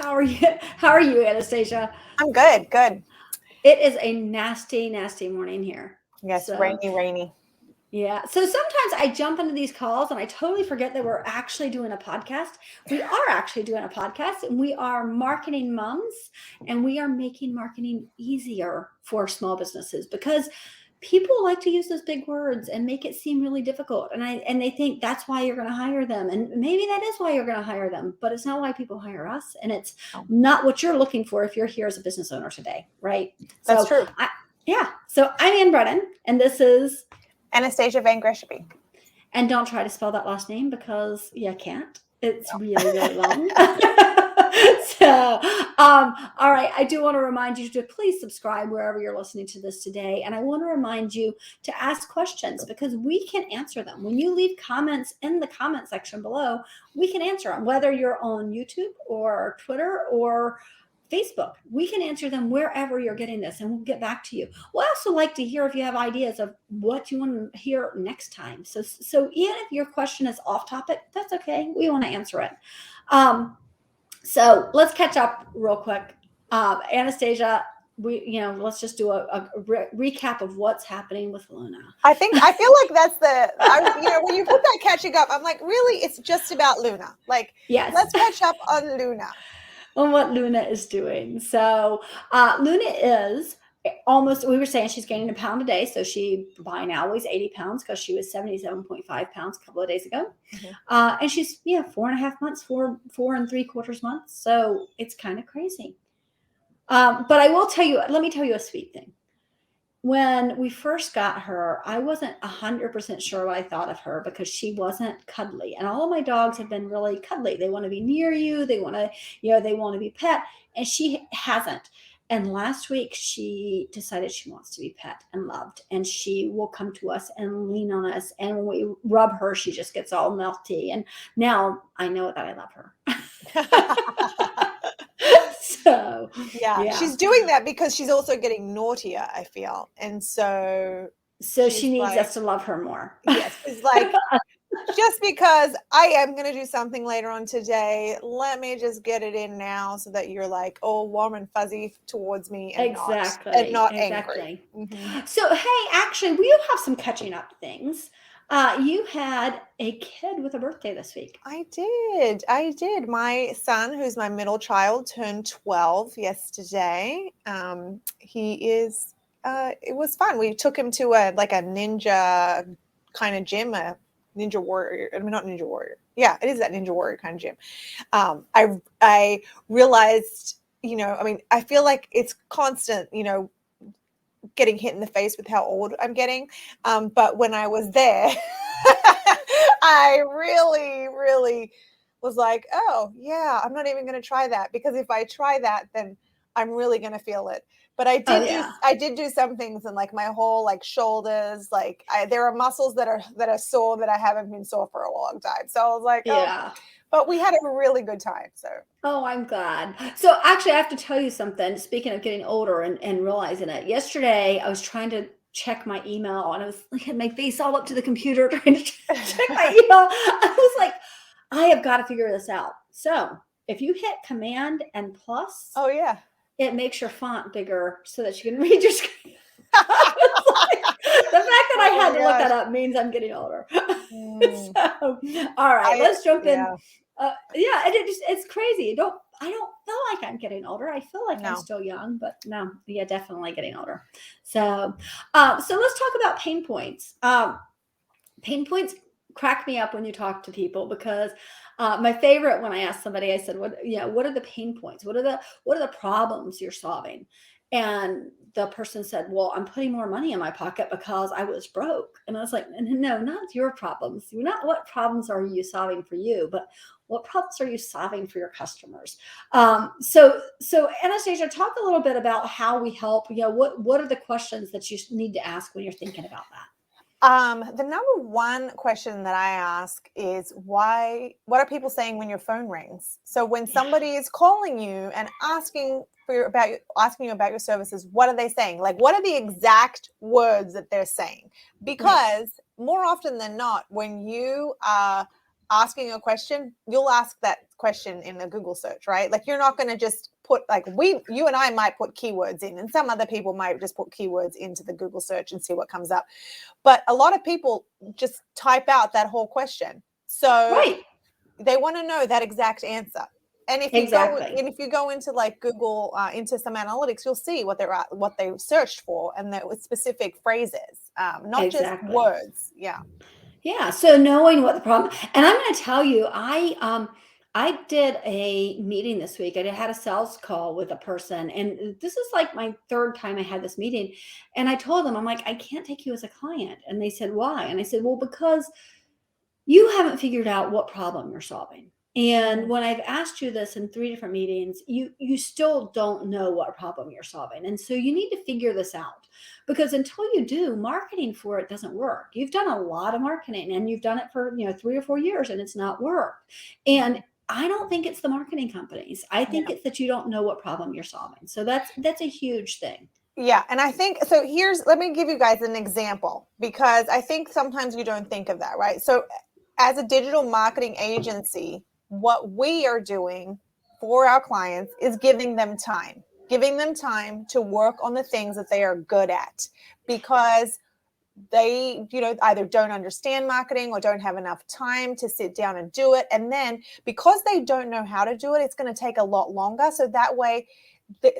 How are you? How are you, Anastasia? I'm good, good. It is a nasty, nasty morning here. Yes, So, rainy, rainy. yeah. So sometimes I jump into these calls and I totally forget that we're actually doing a podcast. We are actually doing a podcast and we are marketing moms and we are making marketing easier for small businesses because people like to use those big words and make it seem really difficult. And they think that's why you're going to hire them. And maybe that is why you're going to hire them, but it's not why people hire us. And it's Oh, not what you're looking for if you're here as a business owner today, right? that's So true. so I'm Ann Brennan and this is Anastasia Van Greshby. and don't try to spell that last name because you can't. It's really, really long. So, all right. I do want to remind you to please subscribe wherever you're listening to this today. And I want to remind you to ask questions because we can answer them. When you leave comments in the comment section below, we can answer them, whether you're on YouTube or Twitter or Facebook. We can answer them wherever you're getting this and we'll get back to you. We'll also like to hear if you have ideas of what you want to hear next time. So even if your question is off topic, that's okay. We want to answer it. So let's catch up real quick. Anastasia, let's just do a recap of what's happening with Luna. I feel like that's when you put that catching up, I'm like, really, it's just about Luna. Like, yes, let's catch up on Luna. On what Luna is doing. So Luna is almost, we were saying she's gaining a pound a day. So she by now weighs 80 pounds because she was 77.5 pounds a couple of days ago. Mm-hmm. And she's 4.5 months, 4 3/4 months. So it's kind of crazy. But I will tell you, let me tell you a sweet thing. When we first got her, I wasn't 100% sure what I thought of her because she wasn't cuddly. And all of my dogs have been really cuddly. They want to be near you. They want to, they want to be pet. And she hasn't. And last week she decided she wants to be pet and loved. And she will come to us and lean on us. And when we rub her, she just gets all melty. And now I know that I love her. So yeah, she's doing that because she's also getting naughtier, I feel. And so she needs us to love her more. Yes, it's like just because I am going to do something later on today, let me just get it in now so that you're like all warm and fuzzy towards me and not angry. Mm-hmm. So, hey, actually, we have some catching up things. You had a kid with a birthday this week. I did. My son, who's my middle child, turned 12 yesterday. He is, it was fun. We took him to a ninja kind of gym, a Ninja Warrior. I mean, not Ninja Warrior. Yeah, it is that Ninja Warrior kind of gym. I realized, I feel like it's constant, getting hit in the face with how old I'm getting. But when I was there, I really, really was like, oh yeah, I'm not even going to try that because if I try that, then I'm really going to feel it. But I did do some things in like my whole shoulders. There are muscles that are sore that I haven't been sore for a long time. So I was like, oh. But we had a really good time. So. Oh, I'm glad. So actually, I have to tell you something. Speaking of getting older and realizing it, yesterday I was trying to check my email and I was had my face all up to the computer trying to check my email. I was like, I have got to figure this out. So if you hit Command and Plus, oh yeah, it makes your font bigger so that you can read your screen. The fact that I had to look that up means I'm getting older. So, all right, let's jump in. It's crazy. I don't feel like I'm getting older. I feel like I'm still young, but no, definitely getting older. So let's talk about pain points. Pain points crack me up when you talk to people because my favorite when I asked somebody, I said, what are the pain points? What are the problems you're solving? And the person said, well, I'm putting more money in my pocket because I was broke. And I was like, no, not your problems. Not what problems are you solving for you, but what problems are you solving for your customers? So Anastasia, talk a little bit about how we help. What are the questions that you need to ask when you're thinking about that? The number one question that I ask is what are people saying when your phone rings? So when somebody is calling you and asking you about your services, what are they saying? Like, what are the exact words that they're saying? Because more often than not, when you are asking a question, you'll ask that question in a Google search, right? Like you're not going to just put like you and I might put keywords in, and some other people might just put keywords into the Google search and see what comes up. But a lot of people just type out that whole question. So they want to know that exact answer. And if you go into like Google into some analytics, you'll see what they searched for and the specific phrases, not just words. Yeah. So knowing what the problem, and I'm going to tell you, I did a meeting this week. I had a sales call with a person, and this is like my third time I had this meeting. And I told them, I'm like, I can't take you as a client. And they said, why? And I said, well, because you haven't figured out what problem you're solving. And when I've asked you this in 3 different meetings, you still don't know what problem you're solving. And so you need to figure this out, because until you do, marketing for it doesn't work. You've done a lot of marketing and you've done it for 3 or 4 years and it's not worked. And I don't think it's the marketing companies. I think it's that you don't know what problem you're solving. So that's a huge thing. Yeah. And I think, so let me give you guys an example, because I think sometimes you don't think of that, right? So as a digital marketing agency, what we are doing for our clients is giving them time to work on the things that they are good at, because they, either don't understand marketing or don't have enough time to sit down and do it. And then because they don't know how to do it, it's going to take a lot longer. So that way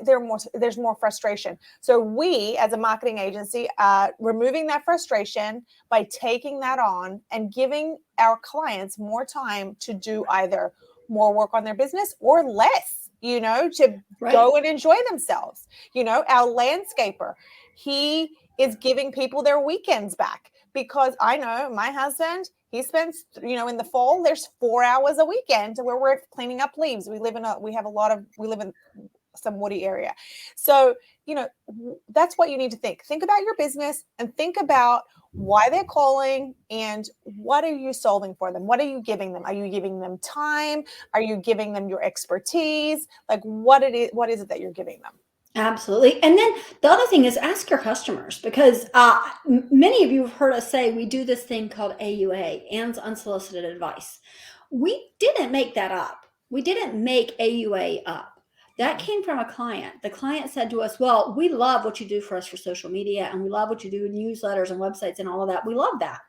there's more frustration. So we, as a marketing agency, are removing that frustration by taking that on and giving our clients more time to do either more work on their business or less, to go and enjoy themselves. Our landscaper, he is giving people their weekends back, because I know my husband, he spends, in the fall, there's 4 hours a weekend where we're cleaning up leaves. We live in some woody area. So, that's what you need to think. Think about your business and think about why they're calling and what are you solving for them? What are you giving them? Are you giving them time? Are you giving them your expertise? Like what is it that you're giving them? Absolutely. And then the other thing is ask your customers, because many of you have heard us say we do this thing called AUA, Ann's Unsolicited Advice. We didn't make that up. We didn't make AUA up. That came from a client. The client said to us, well, we love what you do for us for social media, and we love what you do in newsletters and websites and all of that. We love that.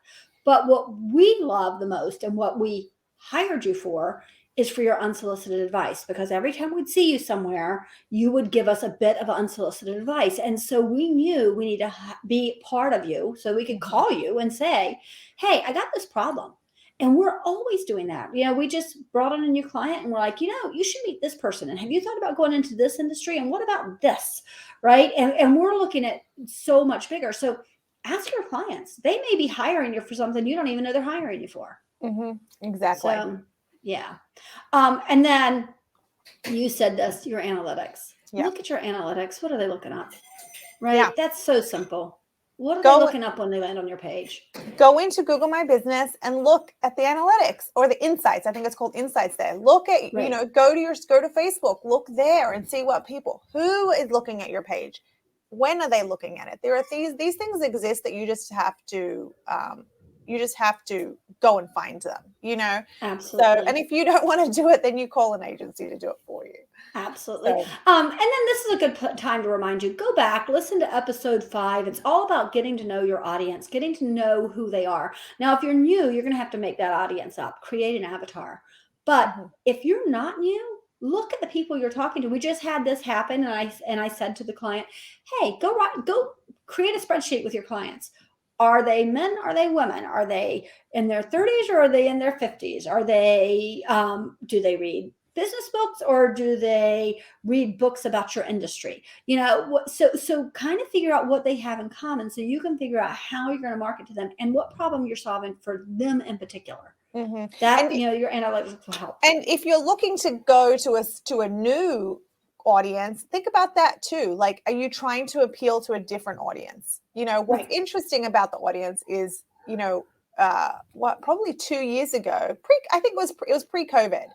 But what we love the most and what we hired you for is for your unsolicited advice, because every time we'd see you somewhere, you would give us a bit of unsolicited advice. And so we knew we need to be part of you, so we could call you and say, hey, I got this problem. And we're always doing that. We just brought on a new client and we're like, you should meet this person. And have you thought about going into this industry? And what about this? Right. And we're looking at so much bigger. So ask your clients. They may be hiring you for something you don't even know they're hiring you for. Exactly. So, yeah. And then you said this, your analytics. Look at your analytics. What are they looking up? Right. Yeah. That's so simple. What are they looking up when they land on your page? Go into Google My Business and look at the analytics or the insights. I think it's called insights there. Look at, go to Facebook, look there and see who is looking at your page. When are they looking at it? There are these things exist that you just have to go and find them, Absolutely. So, and if you don't want to do it, then you call an agency to do it for you. Absolutely. So, and then this is a good time to remind you, go back, listen to episode 5. It's all about getting to know your audience, getting to know who they are. Now, if you're new, you're going to have to make that audience up, create an avatar. But if you're not new, look at the people you're talking to. We just had this happen. And I said to the client, hey, go create a spreadsheet with your clients. Are they men? Are they women? Are they in their 30s or are they in their 50s? Are they, do they read business books or do they read books about your industry? So kind of figure out what they have in common so you can figure out how you're going to market to them and what problem you're solving for them in particular. That, your analytics will help. And if you're looking to go to a new audience, think about that too. Like, are you trying to appeal to a different audience? What's interesting about the audience is, probably 2 years ago, I think it was pre-COVID.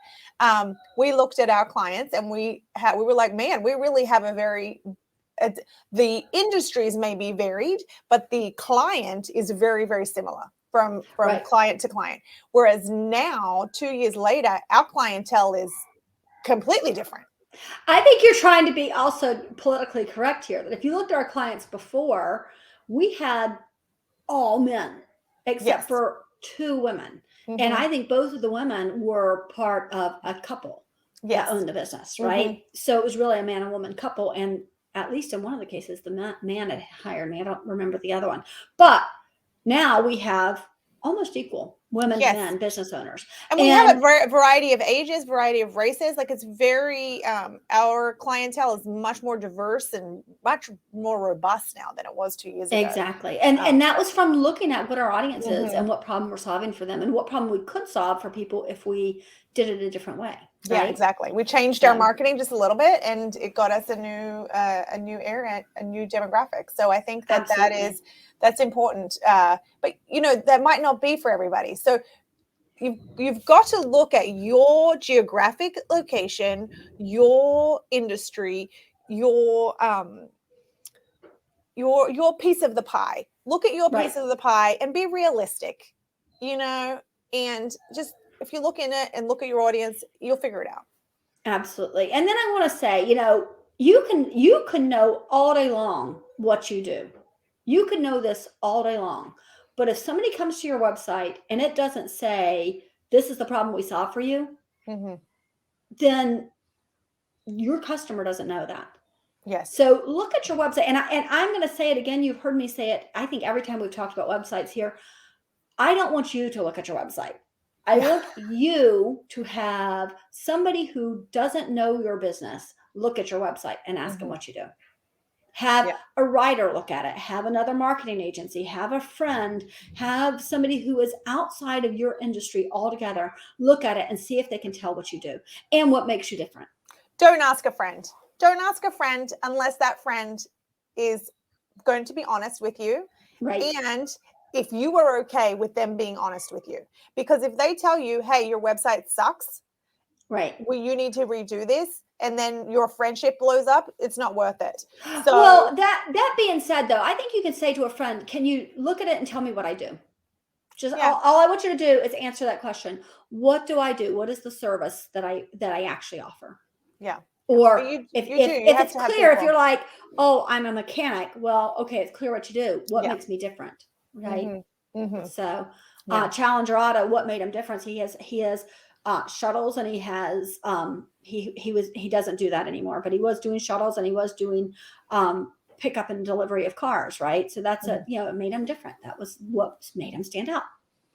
We looked at our clients and we were like, man, we really have the industries may be varied, but the client is very, very similar. from client to client. Whereas now, 2 years later, our clientele is completely different. I think you're trying to be also politically correct here. That if you looked at our clients before, we had all men except for 2 women. And I think both of the women were part of a couple that owned the business, right? So it was really a man and woman couple. And at least in one of the cases, the man had hired me. I don't remember the other one. But now we have almost equal women and men business owners. And we have a variety of ages, variety of races. Like it's very, our clientele is much more diverse and much more robust now than it was 2 years ago. Exactly. And that was from looking at what our audience is and what problem we're solving for them and what problem we could solve for people if we did it a different way. Right? Yeah, exactly. We changed our marketing just a little bit and it got us a new area, a new demographic. So I think that that's important. But you know, that might not be for everybody. So you've got to look at your geographic location, your industry, your piece of the pie. Look at your piece of the pie and be realistic, you know, and just if you look in it and look at your audience, you'll figure it out. Absolutely. And then I want to say, you know, you can know all day long what you do. You can know this all day long. But if somebody comes to your website and it doesn't say, this is the problem we solve for you, then your customer doesn't know that. Yes. So look at your website. And I'm going to say it again. You've heard me say it, I think, every time we've talked about websites here. I don't want you to look at your website. I want you to have somebody who doesn't know your business look at your website and ask them what you do. Have a writer look at it, have another marketing agency, have a friend, have somebody who is outside of your industry altogether look at it and see if they can tell what you do and what makes you different. Don't ask a friend. Don't ask a friend unless that friend is going to be honest with you. Right. And if you are okay with them being honest with you. Because if they tell you, hey, your website sucks, right, well, you need to redo this, and then your friendship blows up, it's not worth it. So, well, that being said, though, I think you can say to a friend, can you look at it and tell me what I do? Just all I want you to do is answer that question. What do I do? What is the service that I actually offer? Yeah. Or if it's clear, if you're like, oh, I'm a mechanic. Well, okay, it's clear what you do. What makes me different? Right. So Challenger Auto, what made him different? He has shuttles, and he has he doesn't do that anymore, but he was doing shuttles and he was doing pickup and delivery of cars, right? So that's it made him different. That was what made him stand out.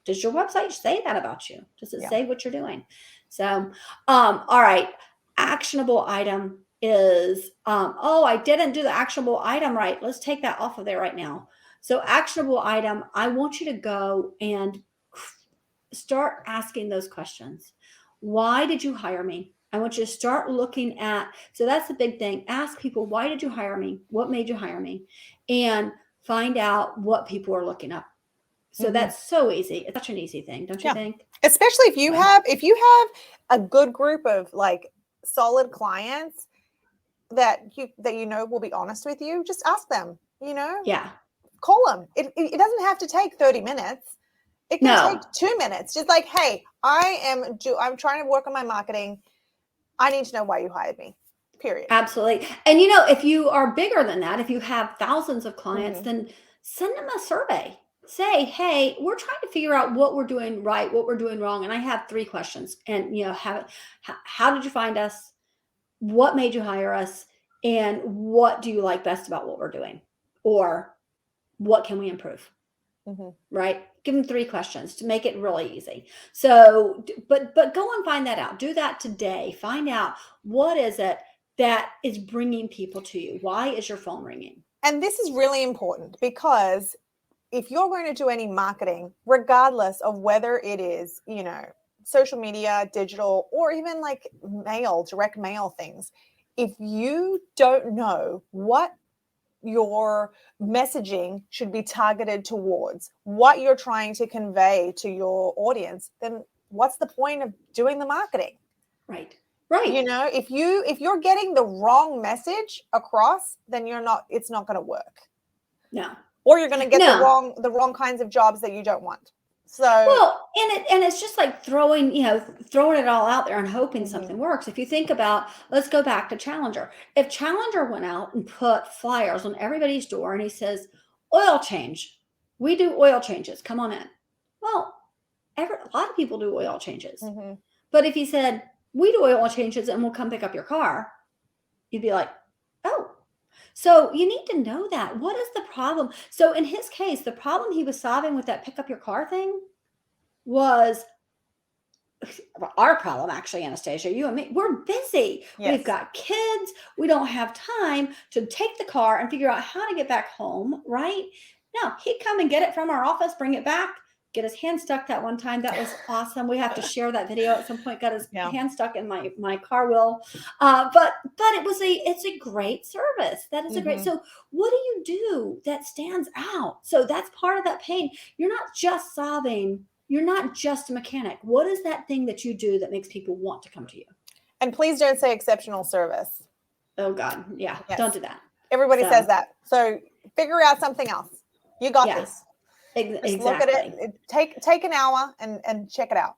Does your website say that about you? Does it say what you're doing? So all right, actionable item is I didn't do the actionable item right. Let's take that off of there right now. So actionable item, I want you to go and start asking those questions. Why did you hire me? I want you to start looking at, so that's the big thing. Ask people, why did you hire me? What made you hire me? And find out what people are looking up. So that's so easy. It's such an easy thing, don't you think? Especially if you have a good group of like solid clients that you know will be honest with you, just ask them, you know? Yeah. Call them. It doesn't have to take 30 minutes. It can take 2 minutes. Just like, hey, I'm trying to work on my marketing. I need to know why you hired me. Period. Absolutely. And you know, if you are bigger than that, if you have thousands of clients, then send them a survey. Say, hey, we're trying to figure out what we're doing right, what we're doing wrong. And I have 3 questions. And how did you find us? What made you hire us? And what do you like best about what we're doing? Or what can we improve? Right? Give them 3 questions to make it really easy. So, but go and find that out. Do that today. Find out what is it that is bringing people to you. Why is your phone ringing? And this is really important because if you're going to do any marketing, regardless of whether it is, social media, digital, or even like direct mail things, if you don't know what your messaging should be targeted towards, what you're trying to convey to your audience, then what's the point of doing the marketing? Right. If you're getting the wrong message across, then it's not going to work. No. Or you're going to get the wrong kinds of jobs that you don't want. So well, and it's just like throwing it all out there and hoping something works. If you think about, let's go back to Challenger. If Challenger went out and put flyers on everybody's door and he says, oil change, we do oil changes, come on in. Well, a lot of people do oil changes. But if he said, we do oil changes and we'll come pick up your car, you'd be like, oh. So you need to know that. What is the problem? So in his case, the problem he was solving with that pick up your car thing was our problem, actually, Anastasia, you and me. We're busy. Yes. We've got kids. We don't have time to take the car and figure out how to get back home, right? No, he'd come and get it from our office, bring it back, get his hand stuck that one time. That was awesome. We have to share that video at some point. Got his hand stuck in my car wheel. But it's a great service. That is a great. So what do you do that stands out? So that's part of that pain. You're not just solving. You're not just a mechanic. What is that thing that you do that makes people want to come to you? And please don't say exceptional service. Oh God. Yeah. Yes. Don't do that. Everybody says that. So figure out something else. You got this. Exactly. Look at it. Take an hour and check it out.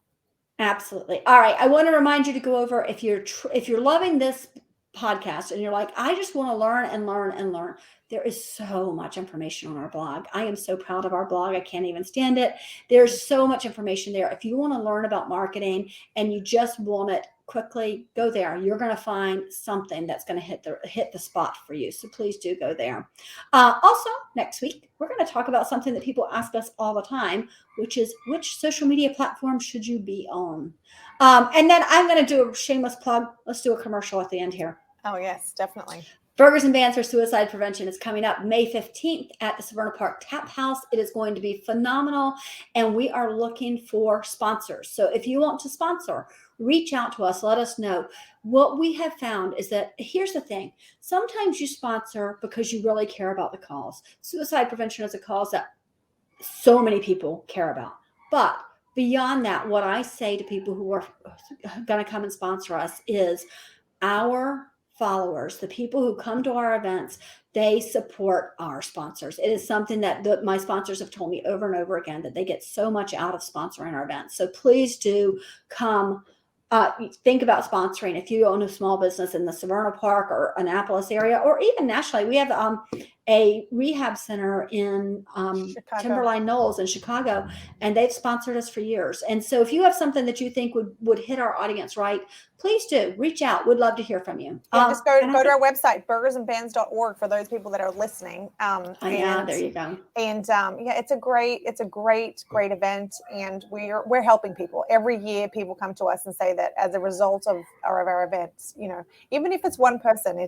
Absolutely. All right. I want to remind you to go over, if you're loving this podcast and you're like, I just want to learn and learn and learn. There is so much information on our blog. I am so proud of our blog. I can't even stand it. There's so much information there. If you want to learn about marketing and you just want it quickly, go there. You're going to find something that's going to hit the spot for you. So please do go there. Also, next week, we're going to talk about something that people ask us all the time, which is, which social media platform should you be on? And then I'm going to do a shameless plug. Let's do a commercial at the end here. Oh, yes, definitely. Burgers and Bands for Suicide Prevention is coming up May 15th at the Severna Park Tap House. It is going to be phenomenal, and we are looking for sponsors. So if you want to sponsor, reach out to us. Let us know. What we have found is that, here's the thing. Sometimes you sponsor because you really care about the cause. Suicide prevention is a cause that so many people care about. But beyond that, what I say to people who are going to come and sponsor us is our followers, the people who come to our events, they support our sponsors. It is something that my sponsors have told me over and over again, that they get so much out of sponsoring our events. So please do come. Think about sponsoring. If you own a small business in the Severna Park or Annapolis area, or even nationally, we have a rehab center in Timberline Knolls in Chicago, and they've sponsored us for years. And so if you have something that you think would hit our audience right, please do reach out. We'd love to hear from you. Just go to our website, burgersandbands.org, for those people that are listening. There you go. And it's a great event, and we're helping people. Every year people come to us and say that as a result of our events, even if it's one person,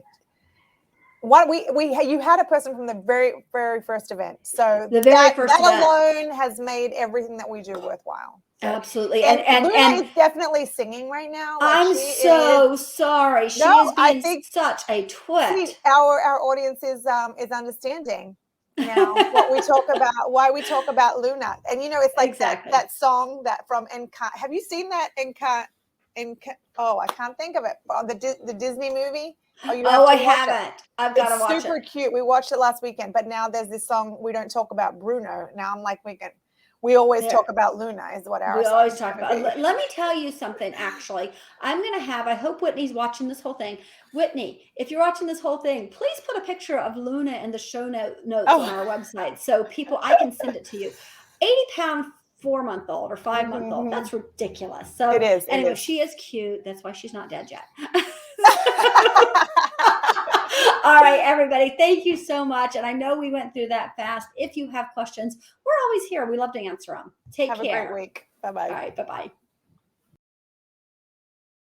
you had a person from the very, very first event. So that alone has made everything that we do worthwhile. So, absolutely. And Luna is definitely singing right now. I'm so sorry. She is being such a twit. Our audience is understanding now why we talk about Luna. And it's like that song that from Encanto. Have you seen that I can't think of it. The Disney movie. I haven't. I've got to watch it. It's super cute. We watched it last weekend, but now there's this song, We Don't Talk About Bruno. Now I'm like, we always talk about Luna is what we always talk about. Let me tell you something, actually. I'm going to I hope Whitney's watching this whole thing. Whitney, if you're watching this whole thing, please put a picture of Luna in the show notes on our website so I can send it to you. 80-pound 4-month-old or 5-month-old. That's ridiculous. So it is. Anyway, she is cute. That's why she's not dead yet. All right, everybody. Thank you so much. And I know we went through that fast. If you have questions, we're always here. We love to answer them. Take care. Have a great week. Bye-bye. All right. Bye-bye.